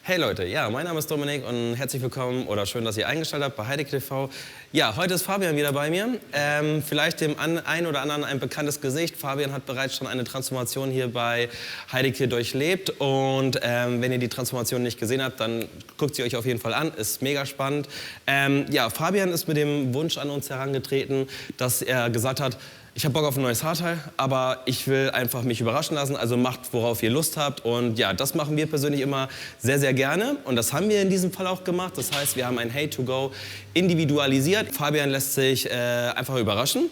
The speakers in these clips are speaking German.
Hey Leute, ja, mein Name ist Dominik und herzlich willkommen oder schön, dass ihr eingeschaltet habt bei Heideke TV. Ja, heute ist Fabian wieder bei mir. Vielleicht dem einen oder anderen ein bekanntes Gesicht. Fabian hat bereits schon eine Transformation hier bei Heideke durchlebt und wenn ihr die Transformation nicht gesehen habt, dann guckt sie euch auf jeden Fall an. Ist mega spannend. Ja, Fabian ist mit dem Wunsch an uns herangetreten, dass er gesagt hat, ich habe Bock auf ein neues Haarteil, aber ich will einfach mich überraschen lassen, also macht, worauf ihr Lust habt. Und ja, das machen wir persönlich immer sehr, sehr gerne. Und das haben wir in diesem Fall auch gemacht. Das heißt, wir haben ein Hey to Go individualisiert. Fabian lässt sich einfach überraschen.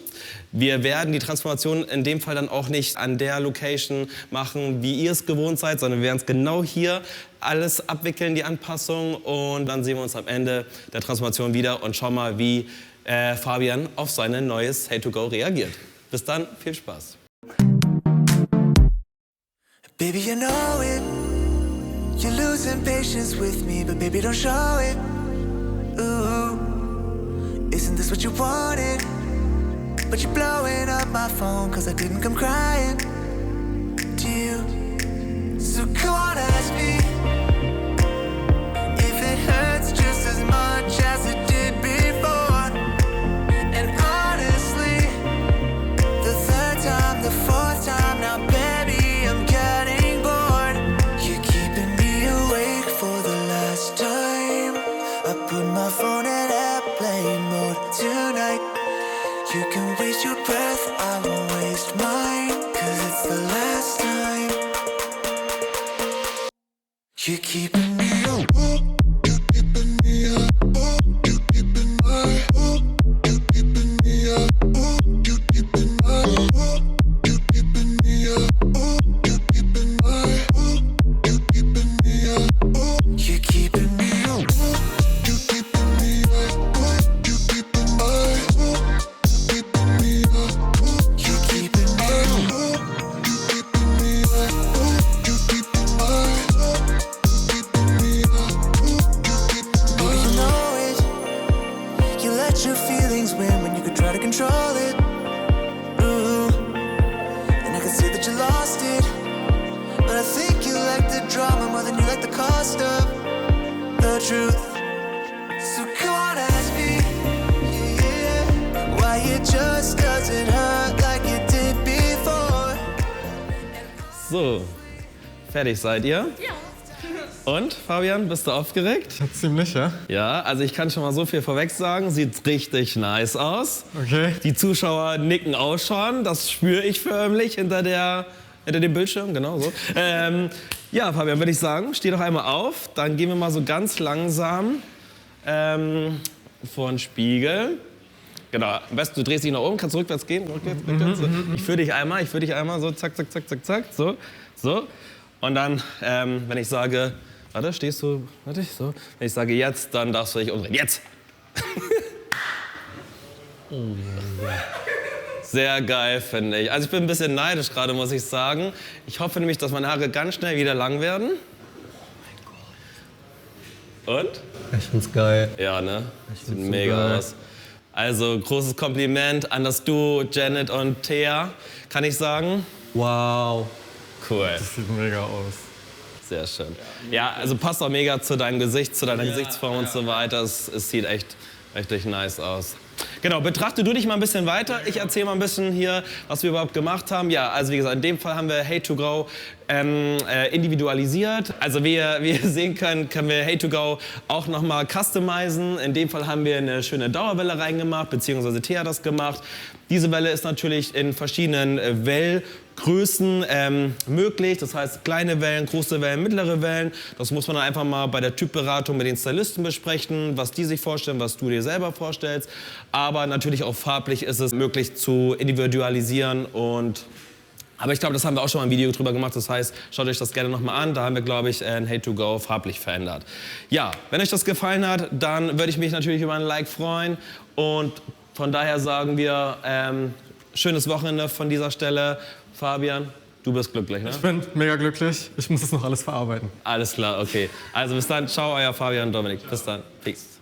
Wir werden die Transformation in dem Fall dann auch nicht an der Location machen, wie ihr es gewohnt seid, sondern wir werden es genau hier alles abwickeln, die Anpassung. Und dann sehen wir uns am Ende der Transformation wieder und schauen mal, wie Fabian auf sein neues Hey to Go reagiert. Bis dann, viel Spaß. Baby, you know it. You're losing patience with me, but baby, don't show it. Ooh, isn't this what you wanted? But you're blowing up my phone, cause I didn't come crying to you. So come on, ask me if it hurts just as much as it did before. And honestly, the third time, the fourth time, now baby, I'm getting bored. You're keeping me awake for the last time. I put my phone in airplane mode tonight. You can waste your breath, I won't waste mine, cause it's the last time. You're keeping me awake. Your feelings win when you could try to control it. Ooh, and I can see that you lost it, but I think you like the drama more than you like the cost of the truth. So come on, ask me, yeah, why it just doesn't hurt like it did before. So, fertig seid ihr? Ja. Und, Fabian, bist du aufgeregt? Ja, ziemlich, ja. Ja, also ich kann schon mal so viel vorweg sagen, sieht richtig nice aus. Okay. Die Zuschauer nicken auch schon, das spüre ich förmlich hinter dem Bildschirm, genau so. Ja, Fabian, würde ich sagen, steh doch einmal auf, dann gehen wir mal so ganz langsam vor den Spiegel. Genau, am besten du drehst dich nach oben, kannst rückwärts gehen, rückwärts. Ich führe dich einmal, so, zack, zack, zack, zack, zack, so. Und dann, wenn ich sage, warte, stehst du, warte, so. Wenn ich sage jetzt, dann darfst du dich umdrehen. Jetzt! Sehr geil, finde ich. Also ich bin ein bisschen neidisch gerade, muss ich sagen. Ich hoffe nämlich, dass meine Haare ganz schnell wieder lang werden. Und? Ich find's geil. Ja, ne? Sieht mega aus. Also, großes Kompliment an das Duo Janet und Thea, kann ich sagen. Wow. Cool. Das sieht mega aus. Sehr schön. Ja, also passt auch mega zu deinem Gesicht, zu deiner Gesichtsform und so weiter. Es sieht echt richtig nice aus. Genau, betrachte du dich mal ein bisschen weiter. Ich erzähle mal ein bisschen hier, was wir überhaupt gemacht haben. Ja, also wie gesagt, in dem Fall haben wir Hey to Go individualisiert. Also wie ihr sehen könnt, können wir Hey to Go auch nochmal customizen. In dem Fall haben wir eine schöne Dauerwelle reingemacht, beziehungsweise Thea hat das gemacht. Diese Welle ist natürlich in verschiedenen Wellgrößen möglich. Das heißt kleine Wellen, große Wellen, mittlere Wellen. Das muss man dann einfach mal bei der Typberatung mit den Stylisten besprechen, was die sich vorstellen, was du dir selber vorstellst. Aber natürlich auch farblich ist es möglich zu individualisieren aber ich glaube, das haben wir auch schon mal ein Video drüber gemacht. Das heißt, schaut euch das gerne nochmal an. Da haben wir, glaube ich, ein Hey to Go farblich verändert. Ja, wenn euch das gefallen hat, dann würde ich mich natürlich über ein Like freuen. Und von daher sagen wir, schönes Wochenende von dieser Stelle. Fabian, du bist glücklich, ne? Ich bin mega glücklich. Ich muss das noch alles verarbeiten. Alles klar, okay. Also bis dann. Ciao, euer Fabian und Dominik. Bis dann. Peace.